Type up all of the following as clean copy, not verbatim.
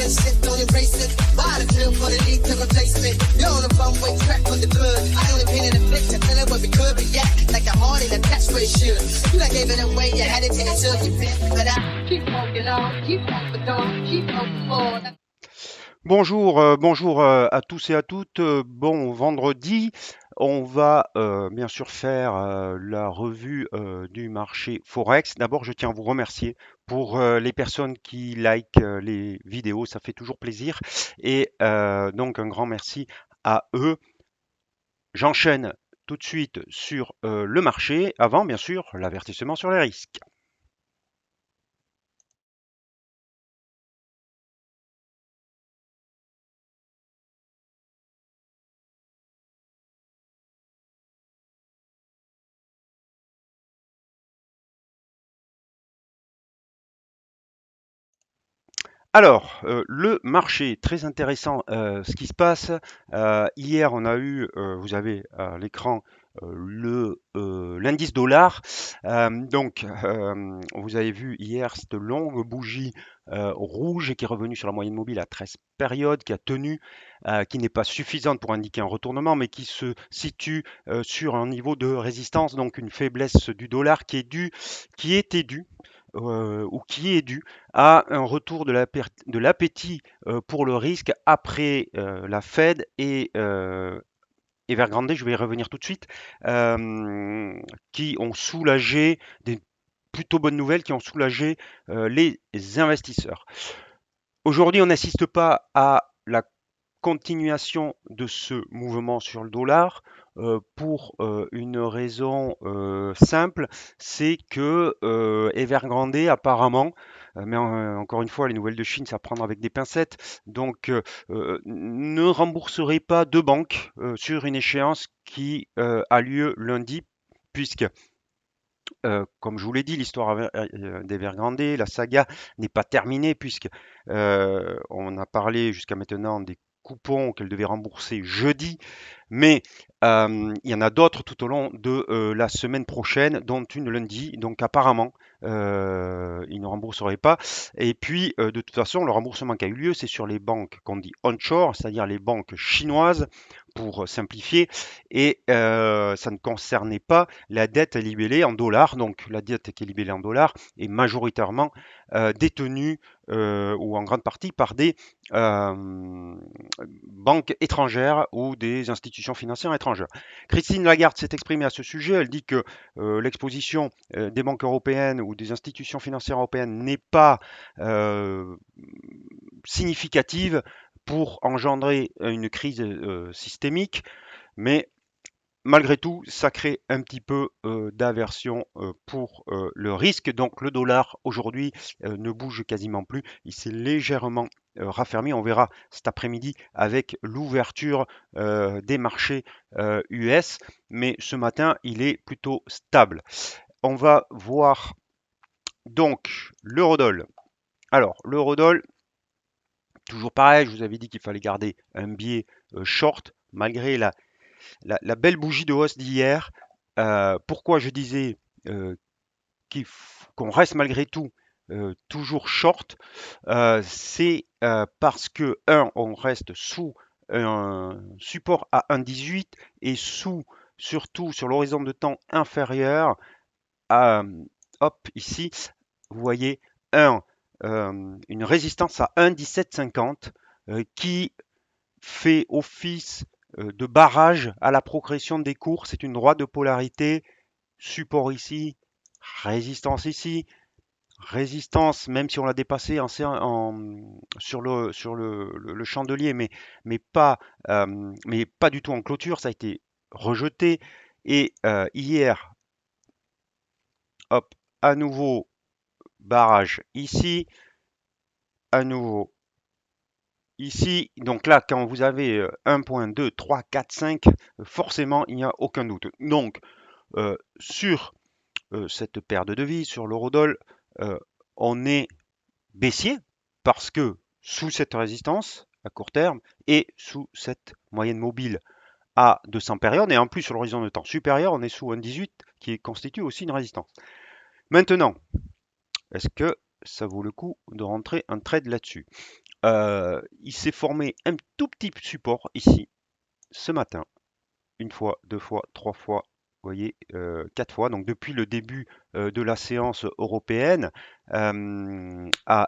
sit on your bracelet. Buy the pill for the need to replace me. You're on the runway track with the blood. I only painted a picture, feeling what we could react like a heart in a that's where it should. You like gave it away, you had it until you fit. But I keep walking on, keep walking on, keep walking on. Bonjour à tous et à toutes. Bon vendredi, on va bien sûr faire la revue du marché Forex. D'abord, je tiens à vous remercier pour les personnes qui likent les vidéos, ça fait toujours plaisir. Et donc un grand merci à eux. J'enchaîne tout de suite sur le marché, avant bien sûr l'avertissement sur les risques. Alors, le marché, très intéressant ce qui se passe. Hier, on a eu, vous avez à l'écran l'indice dollar. Vous avez vu hier cette longue bougie rouge qui est revenue sur la moyenne mobile à 13 périodes, qui a tenu, qui n'est pas suffisante pour indiquer un retournement, mais qui se situe sur un niveau de résistance, donc une faiblesse du dollar qui était due ou qui est dû à un retour de l'appétit pour le risque après la Fed et Evergrande, je vais y revenir tout de suite, qui ont soulagé des plutôt bonnes nouvelles, qui ont soulagé les investisseurs. Aujourd'hui, on n'assiste pas à la continuation de ce mouvement sur le dollar pour une raison simple, c'est que Evergrande apparemment, mais encore une fois, les nouvelles de Chine, ça prendre avec des pincettes, donc ne rembourserait pas de banque sur une échéance qui a lieu lundi, puisque comme je vous l'ai dit, l'histoire d'Evergrande, la saga n'est pas terminée puisque on a parlé jusqu'à maintenant des coupons qu'elle devait rembourser jeudi, mais il y en a d'autres tout au long de la semaine prochaine, dont une lundi. Donc apparemment, ils ne rembourseraient pas. Et puis, de toute façon, le remboursement qui a eu lieu, c'est sur les banques qu'on dit onshore, c'est-à-dire les banques chinoises, pour simplifier. Et ça ne concernait pas la dette libellée en dollars. Donc la dette qui est libellée en dollars est majoritairement détenue ou en grande partie par des banques étrangères ou des institutions financières étrangères. Christine Lagarde s'est exprimée à ce sujet. Elle dit que l'exposition des banques européennes ou des institutions financières européennes n'est pas significative pour engendrer une crise systémique, mais malgré tout, ça crée un petit peu d'aversion pour le risque. Donc le dollar aujourd'hui ne bouge quasiment plus. Il s'est légèrement raffermi. On verra cet après-midi avec l'ouverture des marchés US. Mais ce matin, il est plutôt stable. On va voir donc l'eurodoll. Alors, l'eurodoll, toujours pareil, je vous avais dit qu'il fallait garder un biais short malgré la belle bougie de hausse d'hier. Pourquoi je disais qu'on reste malgré tout toujours short, c'est parce que, on reste sous un support à 1,18 et surtout sur l'horizon de temps inférieur à, ici, vous voyez, une résistance à 1,1750 qui fait office de barrage à la progression des cours. C'est une droite de polarité, support ici, résistance ici, résistance, même si on l'a dépassé sur le chandelier, mais pas du tout en clôture, ça a été rejeté. Et hier, à nouveau, barrage ici, à nouveau ici. Donc là, quand vous avez 1.2, 3, 4, 5, forcément, il n'y a aucun doute. Donc, sur cette paire de devises, sur l'eurodoll, on est baissier parce que sous cette résistance à court terme et sous cette moyenne mobile à 200 périodes, et en plus sur l'horizon de temps supérieur, on est sous 1,18 qui constitue aussi une résistance. Maintenant, est-ce que ça vaut le coup de rentrer un trade là-dessus? Il s'est formé un tout petit support ici ce matin, une fois, deux fois, trois fois, vous voyez, quatre fois. Donc depuis le début de la séance européenne à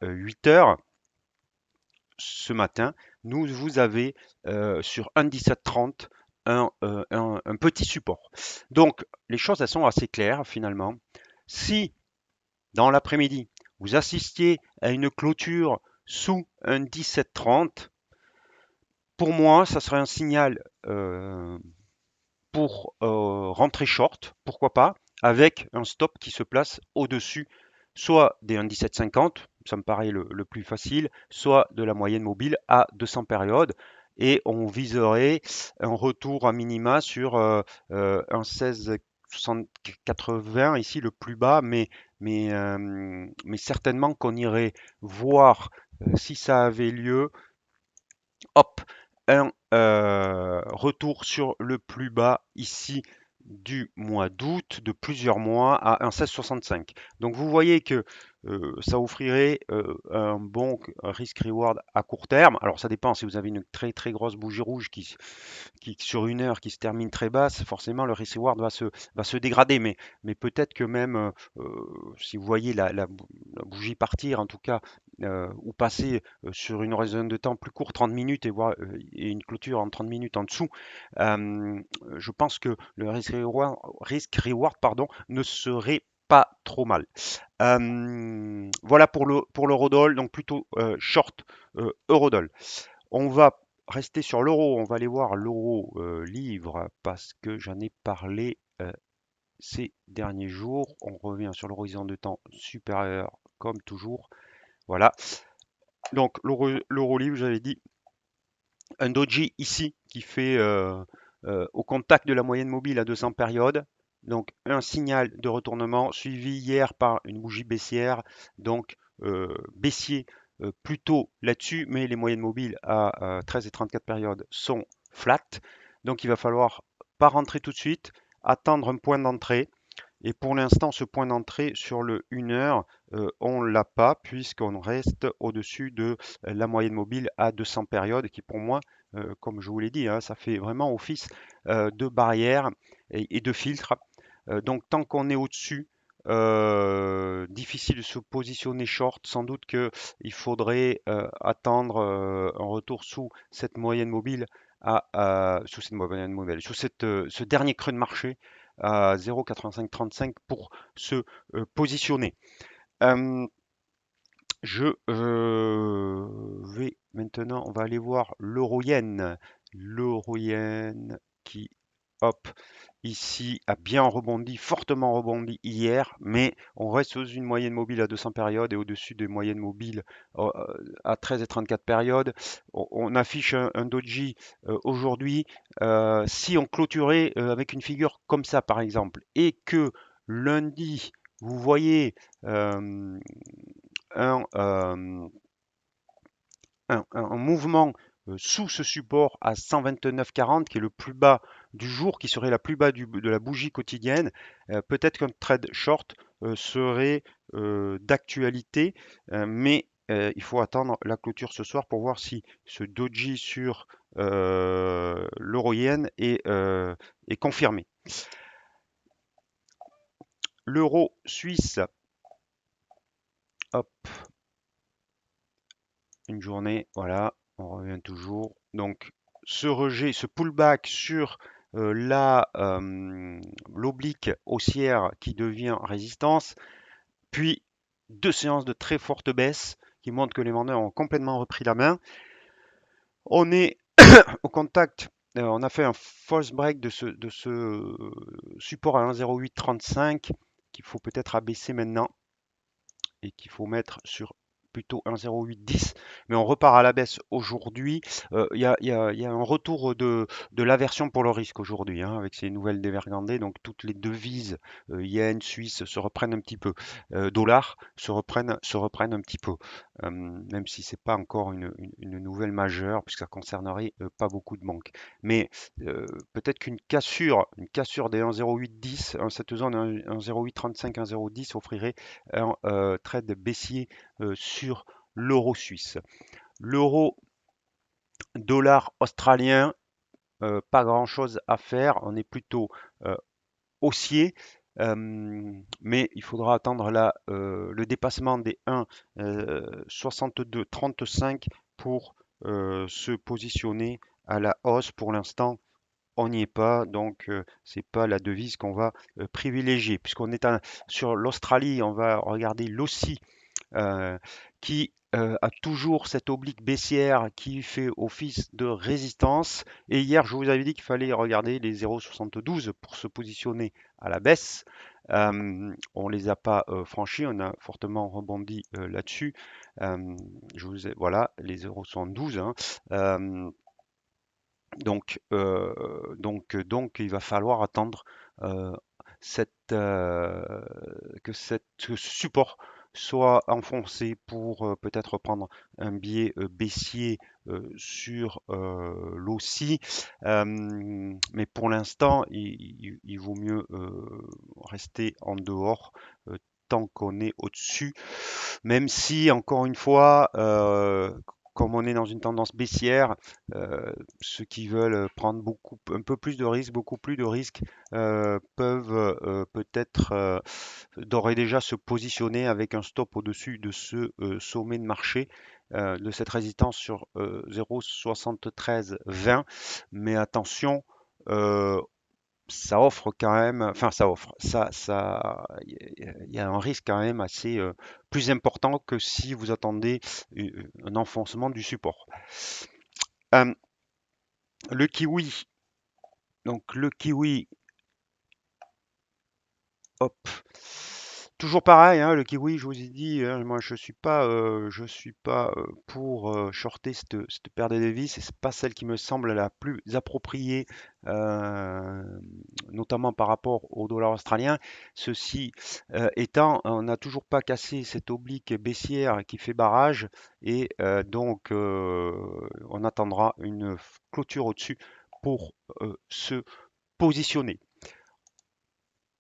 8 heures ce matin, vous avez sur 1,1730 un petit support. Donc les choses elles sont assez claires finalement. Si dans l'après-midi vous assistiez à une clôture sous un 17,30, pour moi ça serait un signal pour rentrer short, pourquoi pas, avec un stop qui se place au-dessus, soit des 1,1750, ça me paraît le plus facile, soit de la moyenne mobile à 200 périodes. Et on viserait un retour à minima sur un 16,80 ici le plus bas, mais certainement qu'on irait voir si ça avait lieu, hop, un retour sur le plus bas ici du mois d'août de plusieurs mois à un 16,65. Donc vous voyez que ça offrirait un bon risk-reward à court terme. Alors ça dépend si vous avez une très très grosse bougie rouge qui sur une heure qui se termine très basse, forcément le risk-reward va se dégrader. Mais peut-être que même si vous voyez la bougie partir, en tout cas, ou passer sur une horizon de temps plus court, 30 minutes, et une clôture en 30 minutes en dessous, je pense que le risk-reward, pardon, ne serait pas trop mal. Voilà pour l'eurodoll, donc plutôt short eurodoll. On va rester sur l'euro, on va aller voir l'euro livre parce que j'en ai parlé ces derniers jours. On revient sur l'horizon de temps supérieur comme toujours. Voilà. Donc l'euro livre, j'avais dit un doji ici qui fait au contact de la moyenne mobile à 200 périodes. Donc un signal de retournement suivi hier par une bougie baissière. Donc baissier plutôt là-dessus, mais les moyennes mobiles à 13 et 34 périodes sont flat. Donc il va falloir pas rentrer tout de suite, attendre un point d'entrée. Et pour l'instant, ce point d'entrée sur le 1 heure, on ne l'a pas puisqu'on reste au-dessus de la moyenne mobile à 200 périodes qui pour moi, comme je vous l'ai dit, hein, ça fait vraiment office de barrière et de filtre. Donc tant qu'on est au-dessus, difficile de se positionner short. Sans doute qu'il faudrait attendre un retour sous cette moyenne mobile sous cette moyenne mobile, sous ce dernier creux de marché à 0,8535 pour se positionner. Je vais maintenant, on va aller voir l'euro-yen. L'euro-yen qui, hop, ici a bien rebondi, fortement rebondi hier, mais on reste sous une moyenne mobile à 200 périodes et au-dessus des moyennes mobiles à 13 et 34 périodes. On affiche un doji aujourd'hui. Si on clôturait avec une figure comme ça, par exemple, et que lundi, vous voyez un, euh, un mouvement sous ce support à 129,40 qui est le plus bas du jour, qui serait la plus bas de la bougie quotidienne, peut-être qu'un trade short serait d'actualité, mais il faut attendre la clôture ce soir pour voir si ce doji sur l'euro-yen est confirmé. L'euro suisse, hop, une journée, voilà, on revient toujours. Donc ce rejet, ce pullback sur l'oblique haussière qui devient résistance, puis deux séances de très forte baisse qui montrent que les vendeurs ont complètement repris la main. On est au contact, on a fait un false break de ce support à 1,0835 qu'il faut peut-être abaisser maintenant et qu'il faut mettre sur plutôt 1,0810, mais on repart à la baisse aujourd'hui. Il y a un retour de l'aversion pour le risque aujourd'hui, hein, avec ces nouvelles dévergondées. Donc toutes les devises, yen, suisse, se reprennent un petit peu. Dollars se reprennent un petit peu, même si c'est pas encore une nouvelle majeure, puisque ça concernerait pas beaucoup de banques. Mais peut-être qu'une cassure des 1,0810, cette zone 1,0835, 1,010 offrirait un trade baissier sur l'euro suisse. L'euro dollar australien, pas grand-chose à faire. On est plutôt haussier. Mais il faudra attendre le dépassement des 1,6235 pour se positionner à la hausse. Pour l'instant, on n'y est pas, donc c'est pas la devise qu'on va privilégier. Puisqu'on est sur l'Australie, on va regarder l'AUSSI qui a toujours cette oblique baissière qui fait office de résistance. Et hier, je vous avais dit qu'il fallait regarder les 0,72 pour se positionner à la baisse. On les a pas franchis, on a fortement rebondi là-dessus. Voilà, les 0,72. Hein. Euh, donc, il va falloir attendre euh, que ce support soit enfoncé pour peut-être prendre un biais baissier sur l'OSI. Mais pour l'instant, il vaut mieux rester en dehors tant qu'on est au-dessus. Même si, encore une fois, comme on est dans une tendance baissière, ceux qui veulent prendre un peu plus de risques, beaucoup plus de risques, peuvent peut-être d'ores et déjà se positionner avec un stop au-dessus de ce sommet de marché, de cette résistance sur 0,7320. Mais attention, euh, ça offre quand même, enfin ça offre, il y a un risque quand même assez plus important que si vous attendez un enfoncement du support. Euh, le kiwi, donc le kiwi, hop, toujours pareil, hein, le kiwi, je vous ai dit, hein, moi je suis pas pour shorter cette paire de devises, c'est pas celle qui me semble la plus appropriée, euh, notamment par rapport au dollar australien. Ceci étant, on n'a toujours pas cassé cette oblique baissière qui fait barrage et donc on attendra une clôture au-dessus pour se positionner.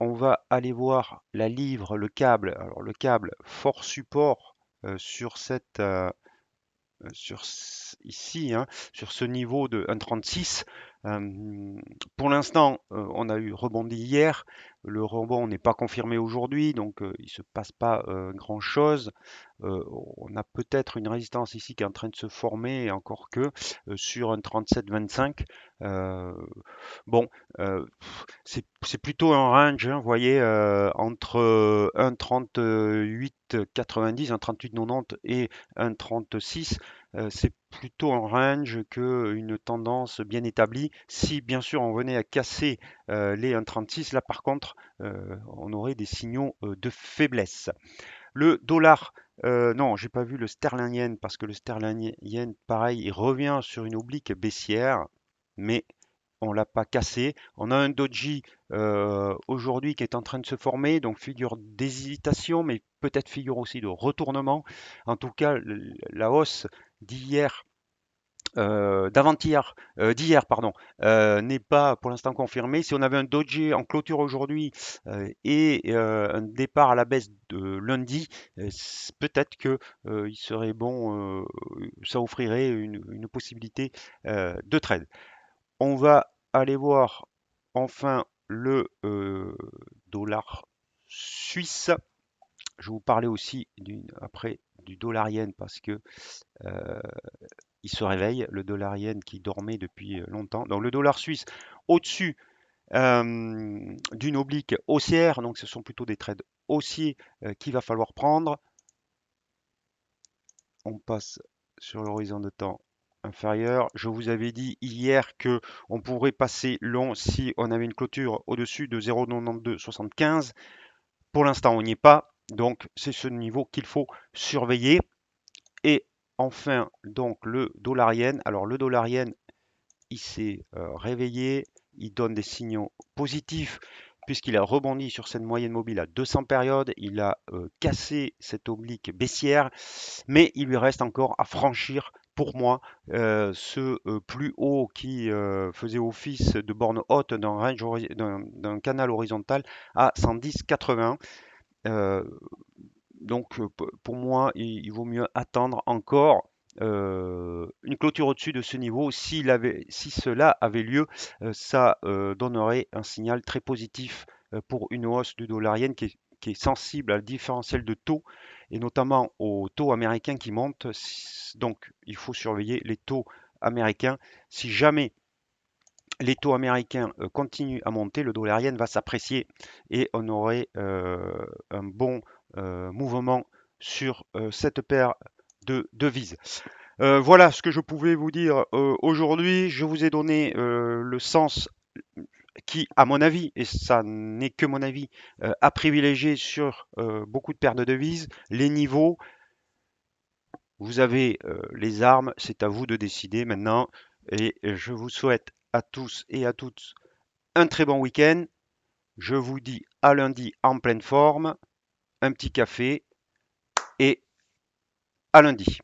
On va aller voir la livre, le câble. Alors le câble fort support sur ici, hein, sur ce niveau de 1,36. Pour l'instant, on a eu rebondi hier. Le rebond n'est pas confirmé aujourd'hui, donc il ne se passe pas grand-chose. On a peut-être une résistance ici qui est en train de se former, encore que sur un 37,25. Bon, c'est plutôt un range, hein, vous voyez, entre 1,3890, 1,3890 et 1,36. C'est plutôt un range qu'une tendance bien établie. Si bien sûr on venait à casser les 1,36, là par contre, on aurait des signaux de faiblesse. Le dollar, non, j'ai pas vu le sterling yen parce que le sterling yen, pareil, il revient sur une oblique baissière, mais on l'a pas cassé. On a un doji aujourd'hui qui est en train de se former, donc figure d'hésitation, mais peut-être figure aussi de retournement. En tout cas, la hausse d'hier d'avant-hier, d'hier, pardon, n'est pas pour l'instant confirmé. Si on avait un doji en clôture aujourd'hui et un départ à la baisse de lundi, peut-être que il serait bon, ça offrirait une possibilité de trade. On va aller voir enfin le dollar suisse. Je vais vous parler aussi après du dollar yen parce que euh, il se réveille, le dollar yen qui dormait depuis longtemps. Donc le dollar suisse au-dessus d'une oblique haussière, donc ce sont plutôt des trades haussiers qu'il va falloir prendre. On passe sur l'horizon de temps inférieur. Je vous avais dit hier que on pourrait passer long si on avait une clôture au-dessus de 0,9275. Pour l'instant, on n'y est pas. Donc, c'est ce niveau qu'il faut surveiller. Et enfin, donc, le dollar yen. Alors, le dollar yen, il s'est réveillé. Il donne des signaux positifs puisqu'il a rebondi sur cette moyenne mobile à 200 périodes. Il a cassé cette oblique baissière. Mais il lui reste encore à franchir pour moi ce plus haut qui faisait office de borne haute d'un canal horizontal à 110,80. Donc pour moi, il vaut mieux attendre encore une clôture au-dessus de ce niveau. Si cela avait lieu, ça donnerait un signal très positif pour une hausse du dollar yen qui est sensible à le différentiel de taux et notamment aux taux américains qui montent. Donc, il faut surveiller les taux américains. Si jamais les taux américains continuent à monter, le dollar yen va s'apprécier et on aurait un bon mouvement sur cette paire de devises. Voilà ce que je pouvais vous dire aujourd'hui. Je vous ai donné le sens qui, à mon avis, et ça n'est que mon avis, a privilégié sur beaucoup de paires de devises. Les niveaux, vous avez les armes, c'est à vous de décider maintenant. Et je vous souhaite à tous et à toutes un très bon week-end. Je vous dis à lundi en pleine forme, un petit café et à lundi.